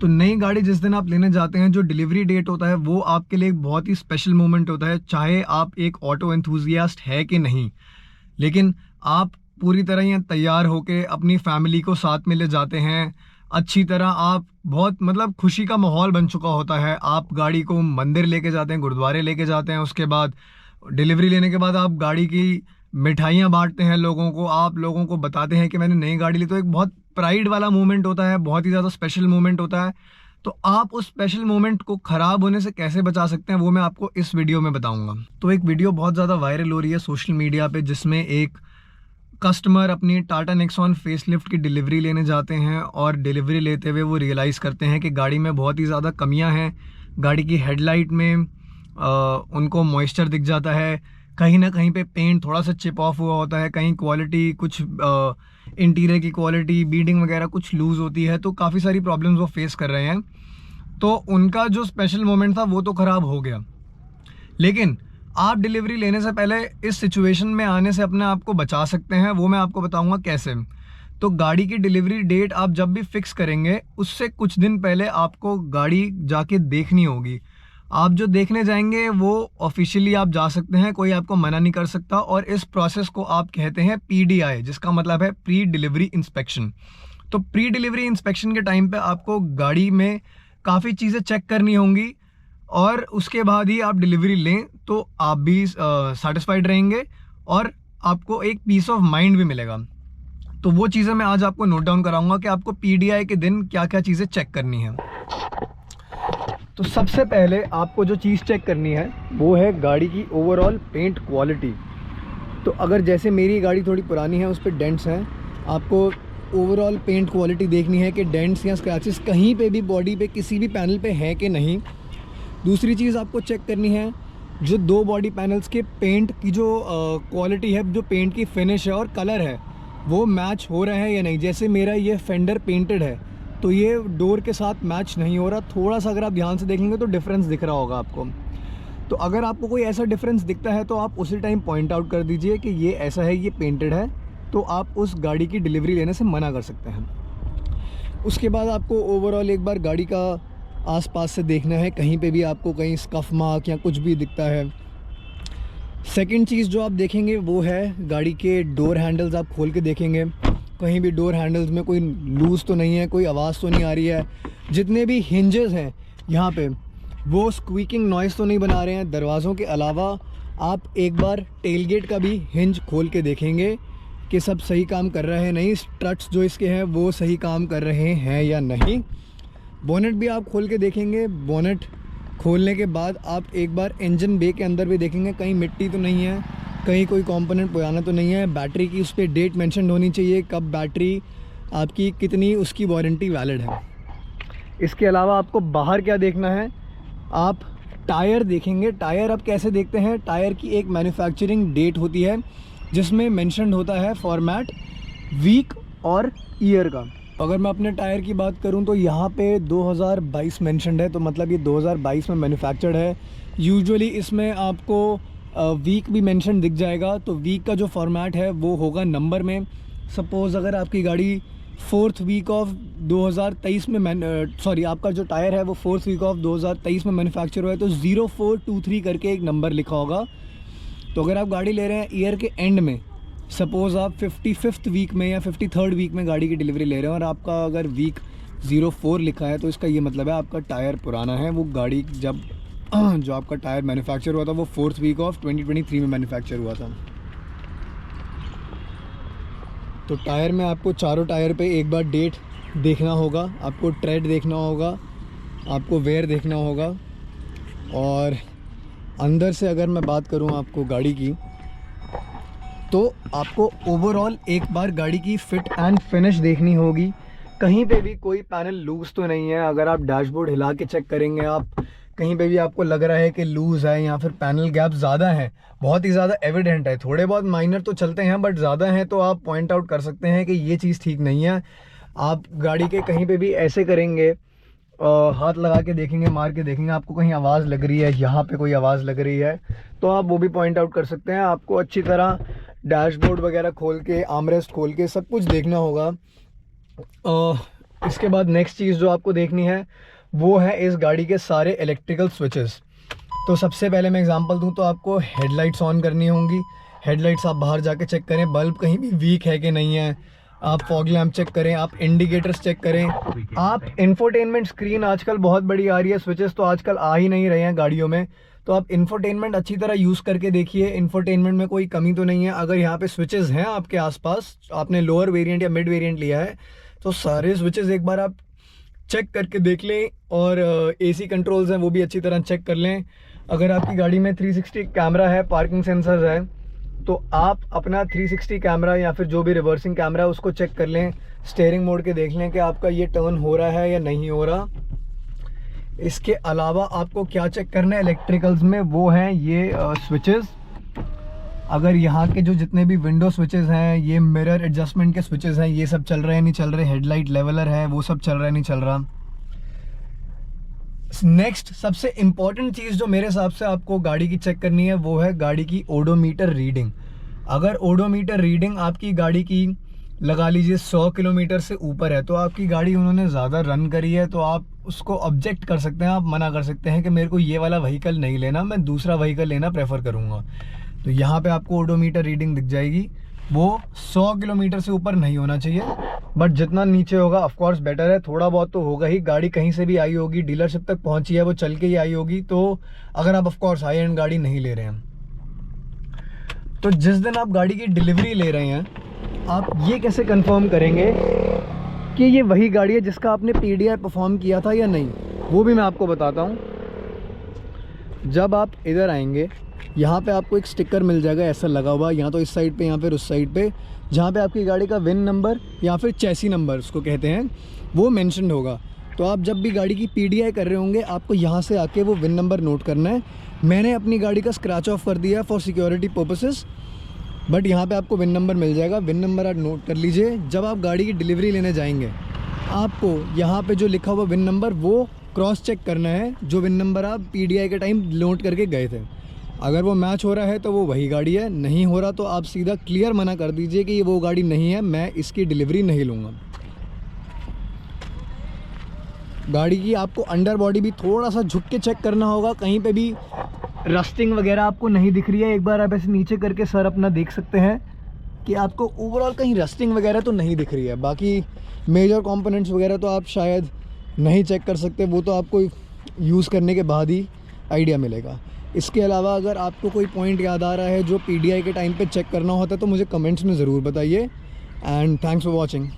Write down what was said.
तो नई गाड़ी जिस दिन आप लेने जाते हैं, जो डिलीवरी डेट होता है वो आपके लिए एक बहुत ही स्पेशल मोमेंट होता है, चाहे आप एक ऑटो एंथुजियास्ट है कि नहीं। लेकिन आप पूरी तरह यहाँ तैयार होके अपनी फैमिली को साथ में ले जाते हैं। अच्छी तरह आप बहुत मतलब खुशी का माहौल बन चुका होता है। आप गाड़ी को मंदिर लेके जाते हैं, गुरुद्वारे लेके जाते हैं। उसके बाद डिलीवरी लेने के बाद आप गाड़ी की मिठाइयाँ बांटते हैं लोगों को, आप लोगों को बताते हैं कि मैंने नई गाड़ी ली। तो एक बहुत प्राइड वाला मोमेंट होता है, बहुत ही ज़्यादा स्पेशल मोमेंट होता है। तो आप उस स्पेशल मोमेंट को ख़राब होने से कैसे बचा सकते हैं वो मैं आपको इस वीडियो में बताऊंगा। तो एक वीडियो बहुत ज़्यादा वायरल हो रही है सोशल मीडिया पे, जिसमें एक कस्टमर अपनी टाटा नेक्सॉन फेसलिफ्ट की डिलीवरी लेने जाते हैं और डिलीवरी लेते हुए वो रियलाइज़ करते हैं कि गाड़ी में बहुत ही ज़्यादा कमियां हैं। गाड़ी की हेडलाइट में उनको मॉइस्चर दिख जाता है, कहीं ना कहीं पे पेंट थोड़ा सा चिप ऑफ हुआ होता है, कहीं क्वालिटी कुछ इंटीरियर की क्वालिटी बीडिंग वगैरह कुछ लूज़ होती है। तो काफ़ी सारी प्रॉब्लम्स वो फेस कर रहे हैं। तो उनका जो स्पेशल मोमेंट था वो तो ख़राब हो गया, लेकिन आप डिलीवरी लेने से पहले इस सिचुएशन में आने से अपने आप को बचा सकते हैं। वो मैं आपको बताऊंगा कैसे। तो गाड़ी की डिलीवरी डेट आप जब भी फिक्स करेंगे उससे कुछ दिन पहले आपको गाड़ी जाके देखनी होगी। आप जो देखने जाएंगे वो ऑफिशियली आप जा सकते हैं, कोई आपको मना नहीं कर सकता। और इस प्रोसेस को आप कहते हैं PDI, जिसका मतलब है प्री डिलीवरी इंस्पेक्शन। तो प्री डिलीवरी इंस्पेक्शन के टाइम पे आपको गाड़ी में काफ़ी चीज़ें चेक करनी होंगी और उसके बाद ही आप डिलीवरी लें तो आप भी सेटिस्फाइड रहेंगे और आपको एक पीस ऑफ माइंड भी मिलेगा। तो वो चीज़ें मैं आज आपको नोट डाउन कराऊंगा कि आपको PDI के दिन क्या क्या चीज़ें चेक करनी है। तो सबसे पहले आपको जो चीज़ चेक करनी है वो है गाड़ी की ओवरऑल पेंट क्वालिटी। तो अगर जैसे मेरी गाड़ी थोड़ी पुरानी है, उस पर डेंट्स हैं, आपको ओवरऑल पेंट क्वालिटी देखनी है कि डेंट्स या स्क्रैचेस कहीं पे भी बॉडी पे किसी भी पैनल पे है कि नहीं। दूसरी चीज़ आपको चेक करनी है जो दो बॉडी पैनल्स के पेंट की जो क्वालिटी है, जो पेंट की फिनिश है और कलर है, वो मैच हो रहा है या नहीं। जैसे मेरा ये फेंडर पेंटेड है तो ये डोर के साथ मैच नहीं हो रहा। थोड़ा सा अगर आप ध्यान से देखेंगे तो डिफरेंस दिख रहा होगा आपको। तो अगर आपको कोई ऐसा डिफरेंस दिखता है तो आप उसी टाइम पॉइंट आउट कर दीजिए कि ये ऐसा है, ये पेंटेड है, तो आप उस गाड़ी की डिलीवरी लेने से मना कर सकते हैं। उसके बाद आपको ओवरऑल एक बार गाड़ी का आसपास से देखना है, कहीं पे भी आपको कहीं स्कफ मार्क या कुछ भी दिखता है। सेकंड चीज़ जो आप देखेंगे वो है गाड़ी के डोर हैंडल्स आप खोल के देखेंगे, कहीं भी डोर हैंडल्स में कोई लूज़ तो नहीं है, कोई आवाज़ तो नहीं आ रही है। जितने भी हिंजेस हैं यहाँ पे वो स्क्वीकिंग नॉइज़ तो नहीं बना रहे हैं। दरवाज़ों के अलावा आप एक बार टेलगेट का भी हिंज खोल के देखेंगे कि सब सही काम कर रहे हैं नहीं, स्ट्रट्स जो इसके हैं वो सही काम कर रहे हैं या नहीं। बोनेट भी आप खोल के देखेंगे। बोनेट खोलने के बाद आप एक बार इंजन बे के अंदर भी देखेंगे, कहीं मिट्टी तो नहीं है, कहीं कोई कंपोनेंट पुराना तो नहीं है। बैटरी की उस पर डेट मेंशन होनी चाहिए, कब बैटरी आपकी कितनी उसकी वारंटी वैलिड है। इसके अलावा आपको बाहर क्या देखना है, आप टायर देखेंगे। टायर आप कैसे देखते हैं, टायर की एक मैन्युफैक्चरिंग डेट होती है जिसमें मेंशन होता है फॉर्मेट, वीक और ईयर का। अगर मैं अपने टायर की बात करूं तो यहाँ पे 2022 मेंशनड है, तो मतलब ये 2022 में मैन्युफैक्चर्ड है। यूजुअली इसमें आपको वीक भी मेंशन दिख जाएगा। तो वीक का जो फॉर्मेट है वो होगा नंबर में। सपोज़ अगर आपकी गाड़ी 4th वीक ऑफ 2023 में सॉरी आपका जो टायर है वो 4th वीक ऑफ 2023 में मैन्युफैक्चर हुआ है तो 0423 करके एक नंबर लिखा होगा। तो अगर आप गाड़ी ले रहे हैं ईयर के एंड में, सपोज़ आप 55th वीक में या 53rd वीक में गाड़ी की डिलीवरी ले रहे हैं और आपका अगर वीक 04 लिखा है तो इसका ये मतलब है आपका टायर पुराना है। वो गाड़ी जब जो आपका टायर मैन्युफैक्चर हुआ था वो 4th वीक ऑफ 2023 में मैन्युफैक्चर हुआ था। तो टायर में आपको चारों टायर पे एक बार डेट देखना होगा, आपको ट्रेड देखना होगा, आपको वेयर देखना होगा। और अंदर से अगर मैं बात करूं आपको गाड़ी की, तो आपको ओवरऑल एक बार गाड़ी की फिट एंड फिनिश देखनी होगी। कहीं पे भी कोई पैनल लूज़ तो नहीं है। अगर आप डैशबोर्ड हिला के चेक करेंगे, आप कहीं पे भी आपको लग रहा है कि लूज़ है या फिर पैनल गैप ज़्यादा है, बहुत ही ज़्यादा एविडेंट है, थोड़े बहुत माइनर तो चलते हैं बट ज़्यादा हैं, तो आप पॉइंट आउट कर सकते हैं कि ये चीज़ ठीक नहीं है। आप गाड़ी के कहीं पे भी ऐसे करेंगे, हाथ लगा के देखेंगे, मार के देखेंगे, आपको कहीं आवाज़ लग रही है, यहाँ पे कोई आवाज़ लग रही है, तो आप वो भी पॉइंट आउट कर सकते हैं। आपको अच्छी तरह डैशबोर्ड वगैरह खोल के, आर्मरेस्ट खोल के सब कुछ देखना होगा। इसके बाद नेक्स्ट चीज़ जो आपको देखनी है वो है इस गाड़ी के सारे इलेक्ट्रिकल स्विचेस। तो सबसे पहले मैं एग्जांपल दूं तो आपको हेडलाइट्स ऑन करनी होंगी। हेडलाइट्स आप बाहर जाके चेक करें बल्ब कहीं भी वीक है कि नहीं है। आप फॉग लैम्प चेक करें, आप इंडिकेटर्स चेक करें, आप इंफोटेनमेंट स्क्रीन आजकल बहुत बड़ी आ रही है, स्विचेस तो आजकल आ ही नहीं रहे हैं गाड़ियों में, तो आप इंफोटेनमेंट अच्छी तरह यूज़ करके देखिए इंफोटेनमेंट में कोई कमी तो नहीं है। अगर यहाँ पे स्विचेस हैं आपके आसपास, आपने लोअर वेरिएंट या मिड वेरिएंट लिया है, तो सारे स्विचेस एक बार आप चेक करके देख लें। और एसी कंट्रोल्स हैं वो भी अच्छी तरह चेक कर लें। अगर आपकी गाड़ी में 360 कैमरा है, पार्किंग सेंसर्स है, तो आप अपना 360 कैमरा या फिर जो भी रिवर्सिंग कैमरा है उसको चेक कर लें। स्टीयरिंग मोड के देख लें कि आपका ये टर्न हो रहा है या नहीं हो रहा। इसके अलावा आपको क्या चेक करना है इलेक्ट्रिकल्स में, वो हैं ये स्विचेस। अगर यहाँ के जो जितने भी विंडो स्विचेस हैं, ये मिरर एडजस्टमेंट के स्विचेस हैं, ये सब चल रहे हैं नहीं चल रहे, हेडलाइट लेवलर है वो सब चल रहा है नहीं चल रहा। नेक्स्ट सबसे इम्पॉर्टेंट चीज़ जो मेरे हिसाब से आपको गाड़ी की चेक करनी है वो है गाड़ी की ओडोमीटर रीडिंग। अगर ओडोमीटर रीडिंग आपकी गाड़ी की लगा लीजिए 100 किलोमीटर से ऊपर है, तो आपकी गाड़ी उन्होंने ज़्यादा रन करी है, तो आप उसको ऑब्जेक्ट कर सकते हैं, आप मना कर सकते हैं कि मेरे को ये वाला व्हीकल नहीं लेना, मैं दूसरा व्हीकल लेना प्रेफर करूँगा। तो यहाँ पे आपको ओडोमीटर रीडिंग दिख जाएगी, वो 100 किलोमीटर से ऊपर नहीं होना चाहिए, बट जितना नीचे होगा ऑफकोर्स बेटर है। थोड़ा बहुत तो होगा ही, गाड़ी कहीं से भी आई होगी, डीलरशिप तक पहुंची है, वो चल के ही आई होगी, तो अगर आप ऑफकोर्स हाई एंड गाड़ी नहीं ले रहे हैं, तो जिस दिन आप गाड़ी की डिलीवरी ले रहे हैं आप ये कैसे कंफर्म करेंगे कि ये वही गाड़ी है जिसका आपने पीडीआई परफॉर्म किया था या नहीं, वो भी मैं आपको बताता हूँ। जब आप इधर आएंगे यहाँ पे आपको एक स्टिकर मिल जाएगा ऐसा लगा हुआ, यहाँ तो इस साइड पे, यहाँ फिर उस साइड पे, जहाँ पे आपकी गाड़ी का विन नंबर या फिर चैसी नंबर उसको कहते हैं वो मेंशन्ड होगा। तो आप जब भी गाड़ी की पीडीआई कर रहे होंगे आपको यहाँ से आके वो विन नंबर नोट करना है। मैंने अपनी गाड़ी का स्क्रैच ऑफ कर दिया फॉर सिक्योरिटी पर्पसेस, बट यहाँ पे आपको विन नंबर मिल जाएगा, विन नंबर आप नोट कर लीजिए। जब आप गाड़ी की डिलीवरी लेने जाएंगे आपको यहाँ पे जो लिखा हुआ विन नंबर वो क्रॉस चेक करना है, जो विन नंबर आप पीडीआई के टाइम नोट करके गए थे। अगर वो मैच हो रहा है तो वो वही गाड़ी है, नहीं हो रहा तो आप सीधा क्लियर मना कर दीजिए कि ये वो गाड़ी नहीं है, मैं इसकी डिलीवरी नहीं लूँगा। गाड़ी की आपको अंडर बॉडी भी थोड़ा सा झुक के चेक करना होगा, कहीं पे भी रस्टिंग वगैरह आपको नहीं दिख रही है, एक बार आप ऐसे नीचे करके सर अपना देख सकते हैं कि आपको ओवरऑल कहीं रस्टिंग वगैरह तो नहीं दिख रही है। बाकी मेजर कंपोनेंट्स वगैरह तो आप शायद नहीं चेक कर सकते, वो तो आपको यूज़ करने के बाद ही आइडिया मिलेगा। इसके अलावा अगर आपको कोई पॉइंट याद आ रहा है जो पीडीआई के टाइम पे चेक करना होता है तो मुझे कमेंट्स में ज़रूर बताइए। And thanks for watching.